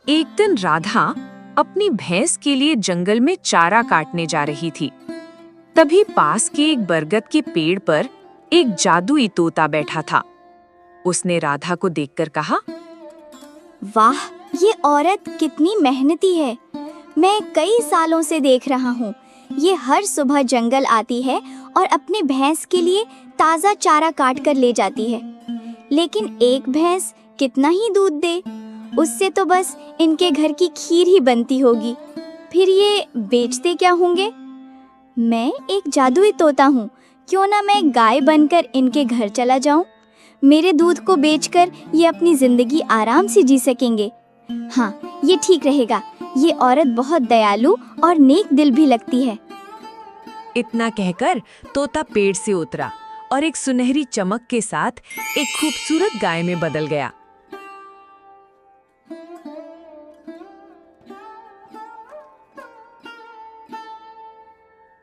एक दिन राधा अपनी भैंस के लिए जंगल में चारा काटने जा रही थी। तभी पास के एक बरगद के पेड़ पर एक जादुई तोता बैठा था। उसने राधा को देखकर कहा, वाह, ये औरत कितनी मेहनती है। मैं कई सालों से देख रहा हूँ। ये हर सुबह जंगल आती है और अपने भैंस के लिए ताज़ा चारा काट कर ले जाती है। लेकिन एक भैंस कितना ही दूध दे, उससे तो बस इनके घर की खीर ही बनती होगी। फिर ये बेचते क्या होंगे? मैं एक जादुई तोता हूँ, क्यों ना मैं गाय बनकर इनके घर चला जाऊँ। मेरे दूध को बेचकर ये अपनी जिंदगी आराम से जी सकेंगे। हाँ, ये ठीक रहेगा। ये औरत बहुत दयालु और नेक दिल भी लगती है। इतना कहकर तोता पेड़ से उतरा और एक सुनहरी चमक के साथ एक खूबसूरत गाय में बदल गया।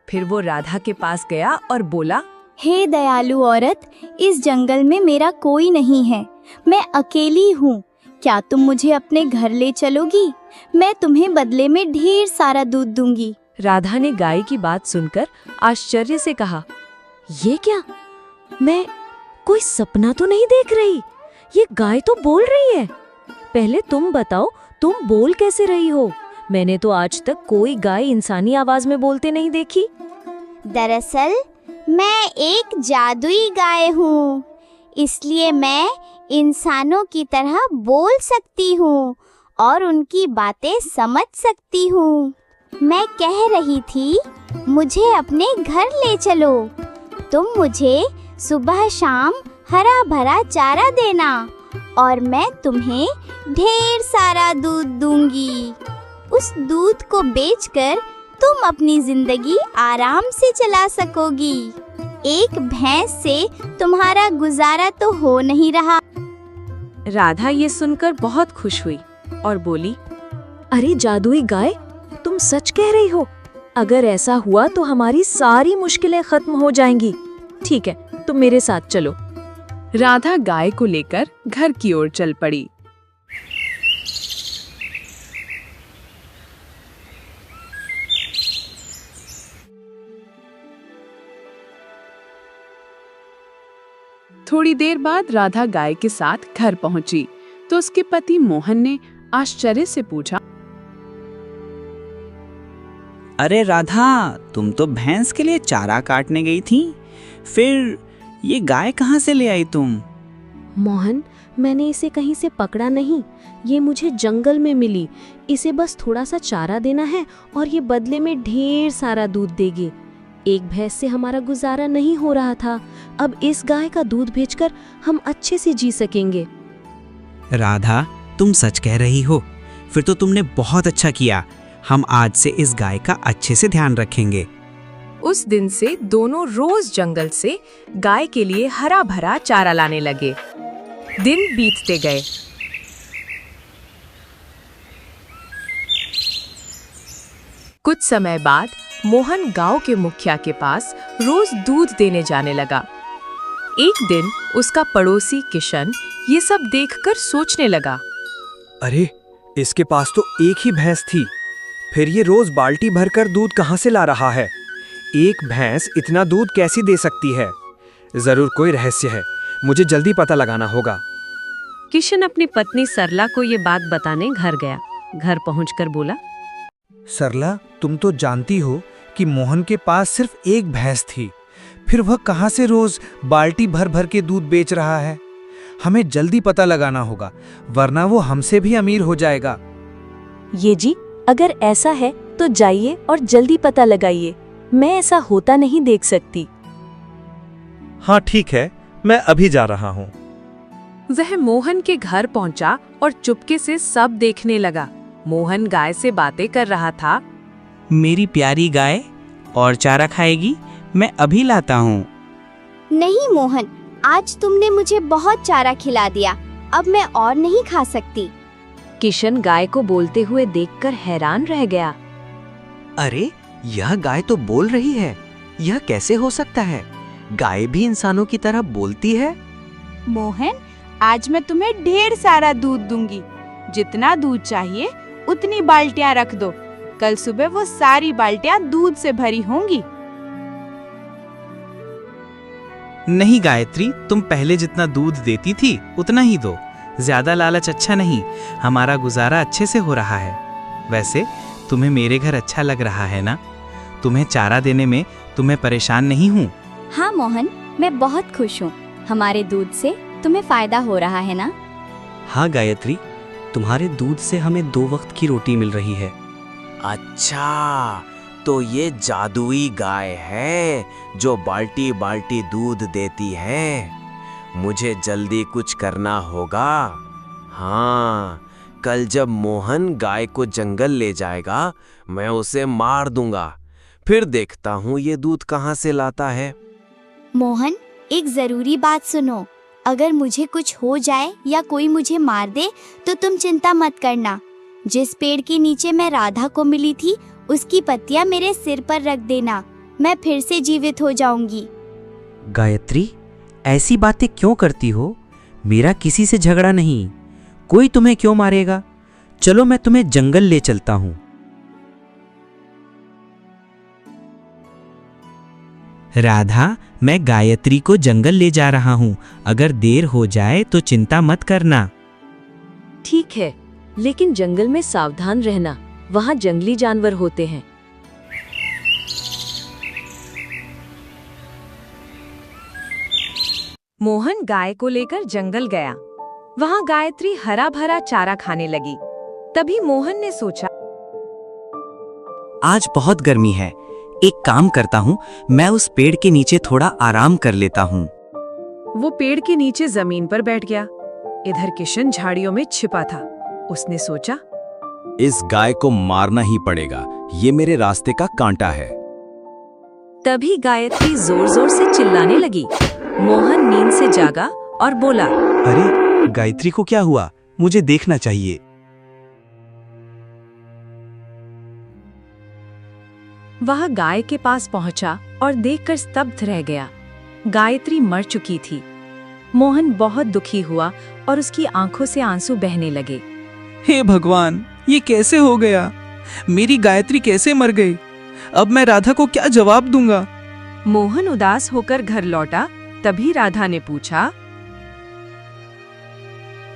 फिर वो राधा के पास गया और बोला, हे दयालु औरत, इस जंगल में मेरा कोई नहीं है। मैं अकेली हूँ। क्या तुम मुझे अपने घर ले चलोगी? मैं तुम्हें बदले में ढेर सारा दूध दूंगी। राधा ने गाय की बात सुनकर आश्चर्य से कहा, ये क्या? मैं कोई सपना तो नहीं देख रही। ये गाय तो बोल रही है। पहले तुम बताओ, तुम बोल कैसे रही हो? मैंने तो आज तक कोई गाय इंसानी आवाज में बोलते नहीं देखी। दरअसल मैं एक जादुई गाय हूँ, इसलिए मैं इंसानों की तरह बोल सकती हूँ और उनकी बातें समझ सकती हूँ। मैं कह रही थी, मुझे अपने घर ले चलो। तुम मुझे सुबह शाम हरा भरा चारा देना और मैं तुम्हें ढेर सारा दूध दूंगी। उस दूध को बेचकर तुम अपनी जिंदगी आराम से चला सकोगी। एक भैंस से तुम्हारा गुजारा तो हो नहीं रहा। राधा ये सुनकर बहुत खुश हुई और बोली, अरे जादुई गाय, तुम सच कह रही हो। अगर ऐसा हुआ तो हमारी सारी मुश्किलें खत्म हो जाएंगी। ठीक है, तुम मेरे साथ चलो। राधा गाय को लेकर घर की ओर चल पड़ी। थोड़ी देर बाद राधा गाय के साथ घर पहुंची तो उसके पति मोहन ने आश्चर्य से पूछा, अरे राधा, तुम तो भैंस के लिए चारा काटने गई थी, फिर ये गाय कहाँ से ले आई तुम? मोहन, मैंने इसे कहीं से पकड़ा नहीं। ये मुझे जंगल में मिली। इसे बस थोड़ा सा चारा देना है और ये बदले में ढेर सारा दूध देगी। एक भैंस से हमारा गुजारा नहीं हो रहा था। अब इस गाय का दूध बेचकर हम अच्छे से जी सकेंगे। राधा, तुम सच कह रही हो। फिर तो तुमने बहुत अच्छा किया। हम आज से इस गाय का अच्छे से ध्यान रखेंगे। उस दिन से दोनों रोज जंगल से गाय के लिए हरा भरा चारा लाने लगे। दिन बीतते गए। कुछ समय बाद मोहन गांव के मुखिया के पास रोज दूध देने जाने लगा। एक दिन उसका पड़ोसी किशन ये सब देखकर सोचने लगा, अरे, इसके पास तो एक ही भैंस थी, फिर ये रोज बाल्टी भरकर दूध कहाँ से ला रहा है? एक भैंस इतना दूध कैसे दे सकती है? जरूर कोई रहस्य है, मुझे जल्दी पता लगाना होगा। किशन अपनी पत्नी सरला को ये बात बताने घर गया। घर पहुंचकर बोला, सरला, तुम तो जानती हो कि मोहन के पास सिर्फ एक भैंस थी, फिर वह कहाँ से रोज बाल्टी भर भर के दूध बेच रहा है? हमें जल्दी पता लगाना होगा, वरना वो हमसे भी अमीर हो जाएगा। ये जी, अगर ऐसा है तो जाइए और जल्दी पता लगाइए। मैं ऐसा होता नहीं देख सकती। हाँ ठीक है, मैं अभी जा रहा हूँ। वह मोहन के घर पहुंचा और चुपके से सब देखने लगा। मोहन गाय से बातें कर रहा था। मेरी प्यारी गाय, और चारा खाएगी? मैं अभी लाता हूँ। नहीं मोहन, आज तुमने मुझे बहुत चारा खिला दिया। अब मैं और नहीं खा सकती। किशन गाय को बोलते हुए देखकर हैरान रह गया। अरे, यह गाय तो बोल रही है। यह कैसे हो सकता है? गाय भी इंसानों की तरह बोलती है। मोहन, आज मैं तुम्हें ढेर सारा दूध दूंगी। जितना दूध चाहिए उतनी बाल्टियां रख दो। कल सुबह वो सारी बाल्टियां दूध से भरी होंगी। नहीं गायत्री, तुम पहले जितना दूध देती थी उतना ही दो। ज्यादा लालच अच्छा नहीं, हमारा गुजारा अच्छे से हो रहा है। वैसे तुम्हें मेरे घर अच्छा लग रहा है ना? तुम्हें चारा देने में तुम्हें परेशान नहीं हूँ। हाँ मोहन, मैं बहुत खुश हूँ। हमारे दूध से तुम्हें फायदा हो रहा है ना? हाँ गायत्री, तुम्हारे दूध से हमें 2 वक्त की रोटी मिल रही है। अच्छा, तो ये जादुई गाय है जो बाल्टी बाल्टी दूध देती है। मुझे जल्दी कुछ करना होगा। हाँ, कल जब मोहन गाय को जंगल ले जाएगा मैं उसे मार दूंगा। फिर देखता हूँ ये दूध कहाँ से लाता है। मोहन, एक जरूरी बात सुनो। अगर मुझे कुछ हो जाए या कोई मुझे मार दे तो तुम चिंता मत करना। जिस पेड़ के नीचे मैं राधा को मिली थी उसकी पत्तियां मेरे सिर पर रख देना। मैं फिर से जीवित हो जाऊंगी। गायत्री, ऐसी बातें क्यों करती हो? मेरा किसी से झगड़ा नहीं। कोई तुम्हें क्यों मारेगा? चलो मैं तुम्हें जंगल ले चलता हूँ। राधा, मैं गायत्री को जंगल ले जा रहा हूँ। अगर देर हो जाए तो चिंता मत करना। ठीक है, लेकिन जंगल में सावधान रहना, वहाँ जंगली जानवर होते हैं। मोहन गाय को लेकर जंगल गया। वहाँ गायत्री हरा भरा चारा खाने लगी। तभी मोहन ने सोचा, आज बहुत गर्मी है, एक काम करता हूँ, मैं उस पेड़ के नीचे थोड़ा आराम कर लेता हूँ। वो पेड़ के नीचे जमीन पर बैठ गया। इधर किशन झाड़ियों में छिपा था। उसने सोचा, इस गाय को मारना ही पड़ेगा, ये मेरे रास्ते का कांटा है। तभी गायत्री जोर जोर से चिल्लाने लगी। मोहन नींद से जागा और बोला, अरे गायत्री को क्या हुआ? मुझे देखना चाहिए। वह गाय के पास पहुंचा और देखकर स्तब्ध रह गया। गायत्री मर चुकी थी। मोहन बहुत दुखी हुआ और उसकी आंखों से आंसू बहने लगे। हे भगवान, ये कैसे हो गया? मेरी गायत्री कैसे मर गई? अब मैं राधा को क्या जवाब दूंगा? मोहन उदास होकर घर लौटा। तभी राधा ने पूछा,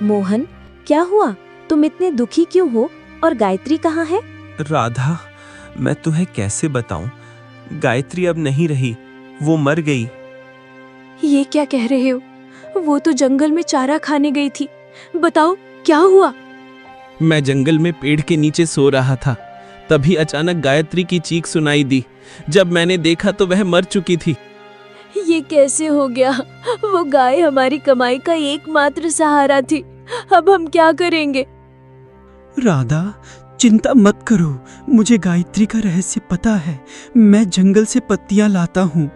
मोहन, क्या हुआ? तुम इतने दुखी क्यों हो? और गायत्री कहाँ है? राधा, मैं तुम्हें कैसे बताऊं? गायत्री अब नहीं रही, वो मर गई। ये क्या कह रहे हो? वो तो जंगल में चारा खाने गई थी। बताओ क्या हुआ? मैं जंगल में पेड़ के नीचे सो रहा था, तभी अचानक गायत्री की चीख सुनाई दी। जब मैंने देखा तो वह मर चुकी थी। ये कैसे हो गया? वो गाय हमारी कमाई का एकमात्र सहारा थी। अब हम क्या करेंगे? राधा, चिंता मत करो, मुझे गायत्री का रहस्य पता है। मैं जंगल से पत्तियां लाता हूँ।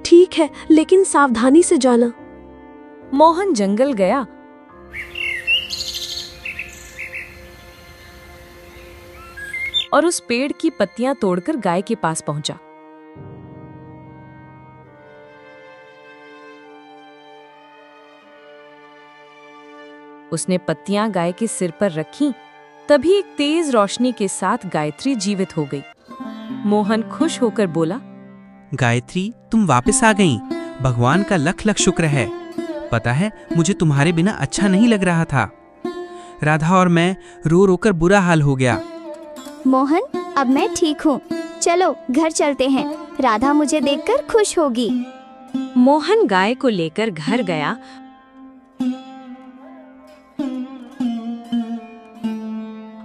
ठीक है, लेकिन सावधानी से जाना। मोहन जंगल गया। और उस पेड़ की पत्तियां तोड़कर गाय के पास पहुंचा। उसने पत्तियां गाय के सिर पर रखीं। तभी एक तेज रोशनी के साथ गायत्री जीवित हो गई। मोहन खुश होकर बोला, गायत्री, तुम वापस आ गईं। भगवान का लख लख शुक्र है। पता है, मुझे तुम्हारे बिना अच्छा नहीं लग रहा था। राधा और मैं रो रो कर बुरा हाल हो गया। मोहन, अब मैं ठीक हूँ। चलो घर चलते हैं। राधा मुझे देखकर खुश होगी। मोहन गाय को लेकर घर गया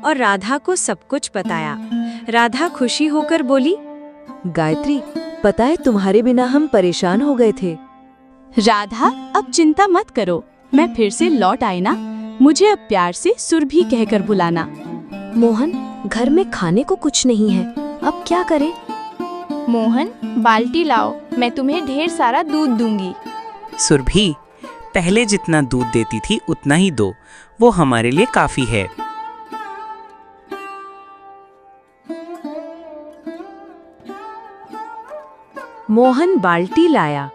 और राधा को सब कुछ बताया। राधा खुशी होकर बोली, गायत्री, पता है तुम्हारे बिना हम परेशान हो गए थे। राधा, अब चिंता मत करो, मैं फिर से लौट आई ना। मुझे अब प्यार से सुरभि कहकर बुलाना। मोहन, घर में खाने को कुछ नहीं है, अब क्या करें? मोहन, बाल्टी लाओ, मैं तुम्हें ढेर सारा दूध दूंगी। सुरभि, पहले जितना दूध देती थी उतना ही दो, वो हमारे लिए काफी है। मोहन बाल्टी लाया।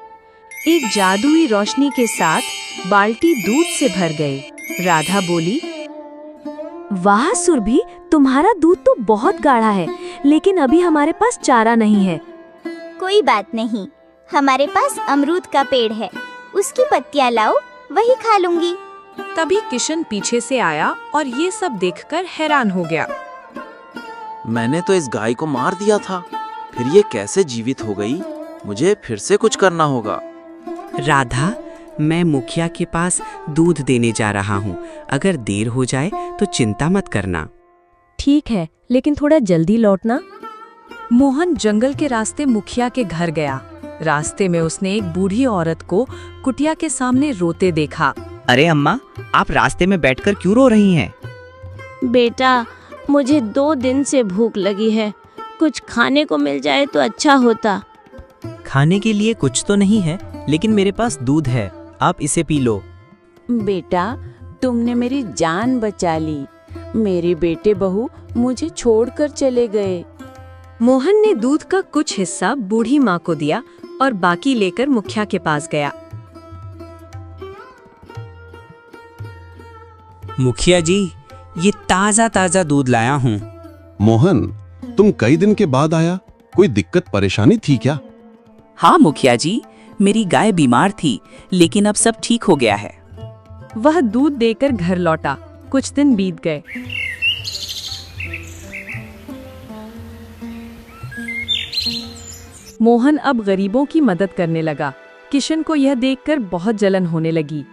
एक जादुई रोशनी के साथ बाल्टी दूध से भर गई। राधा बोली, वाह सुरभि, तुम्हारा दूध तो बहुत गाढ़ा है, लेकिन अभी हमारे पास चारा नहीं है। कोई बात नहीं, हमारे पास अमरूद का पेड़ है, उसकी पत्तियां लाओ, वही खा लूंगी। तभी किशन पीछे से आया और ये सब देखकर हैरान हो गया। मैंने तो इस गाय को मार दिया था, फिर ये कैसे जीवित हो गई? मुझे फिर से कुछ करना होगा। राधा, मैं मुखिया के पास दूध देने जा रहा हूँ। अगर देर हो जाए तो चिंता मत करना। ठीक है, लेकिन थोड़ा जल्दी लौटना। मोहन जंगल के रास्ते मुखिया के घर गया। रास्ते में उसने एक बूढ़ी औरत को कुटिया के सामने रोते देखा। अरे अम्मा, आप रास्ते में बैठकर क्यों रो रही हैं? बेटा, मुझे 2 दिन से भूख लगी है, कुछ खाने को मिल जाए तो अच्छा होता। खाने के लिए कुछ तो नहीं है, लेकिन मेरे पास दूध है, आप इसे पी लो। बेटा, तुमने मेरी जान बचा ली। मेरे बेटे बहू मुझे छोड़कर चले गए। मोहन ने दूध का कुछ हिस्सा बूढ़ी माँ को दिया और बाकी लेकर मुखिया के पास गया। मुखिया जी, ये ताज़ा ताज़ा दूध लाया हूँ। मोहन, तुम कई दिन के बाद आया, कोई दिक्कत परेशानी थी क्या? हाँ मुखिया जी, मेरी गाय बीमार थी, लेकिन अब सब ठीक हो गया है। वह दूध देकर घर लौटा। कुछ दिन बीत गए। मोहन अब गरीबों की मदद करने लगा। किशन को यह देखकर बहुत जलन होने लगी।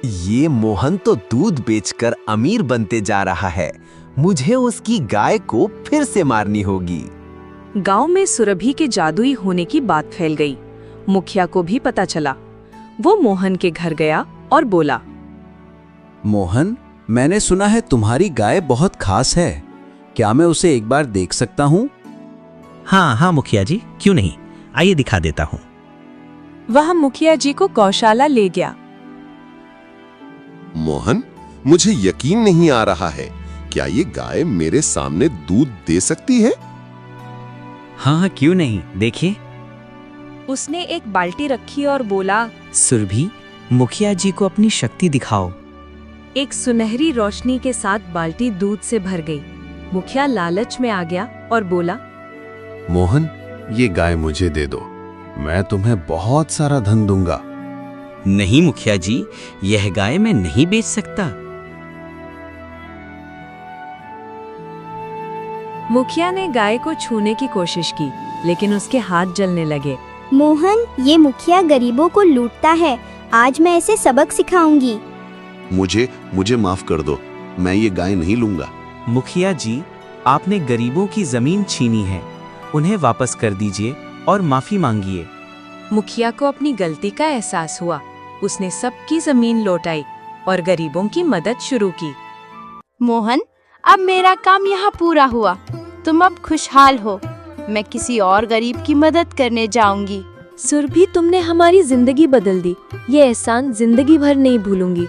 ये मोहन तो दूध बेचकर अमीर बनते जा रहा है। मुझे उसकी गाय को फिर से मारनी होगी। गांव में सुरभि के जादुई होने की बात फैल गई। मुखिया को भी पता चला। वो मोहन के घर गया और बोला, मोहन, मैंने सुना है तुम्हारी गाय बहुत खास है, क्या मैं उसे एक बार देख सकता हूँ? हाँ मुखिया जी, क्यों नहीं, आइए दिखा देता हूँ। वह मुखिया जी को गौशाला ले गया। मोहन, मुझे यकीन नहीं आ रहा है, क्या ये गाय मेरे सामने दूध दे सकती है? हाँ, क्यों नहीं, देखिए। उसने एक बाल्टी रखी और बोला, सुरभि, मुखिया जी को अपनी शक्ति दिखाओ। एक सुनहरी रोशनी के साथ बाल्टी दूध से भर गई। मुखिया लालच में आ गया और बोला, मोहन, ये गाय मुझे दे दो, मैं तुम्हें बहुत सारा धन दूंगा। नहीं मुखिया जी, यह गाय मैं नहीं बेच सकता। मुखिया ने गाय को छूने की कोशिश की, लेकिन उसके हाथ जलने लगे। मोहन, ये मुखिया गरीबों को लूटता है, आज मैं इसे सबक सिखाऊंगी। मुझे माफ कर दो, मैं ये गाय नहीं लूंगा। मुखिया जी, आपने गरीबों की जमीन छीनी है, उन्हें वापस कर दीजिए और माफी मांगिए। मुखिया को अपनी गलती का एहसास हुआ। उसने सबकी जमीन लौटाई और गरीबों की मदद शुरू की। मोहन, अब मेरा काम यहाँ पूरा हुआ। तुम अब खुशहाल हो। मैं किसी और गरीब की मदद करने जाऊंगी। सुरभि, तुमने हमारी जिंदगी बदल दी। ये एहसान जिंदगी भर नहीं भूलूंगी।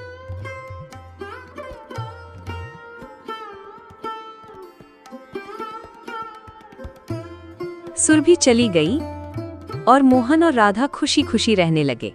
सुरभि चली गई और मोहन और राधा खुशी खुशी रहने लगे।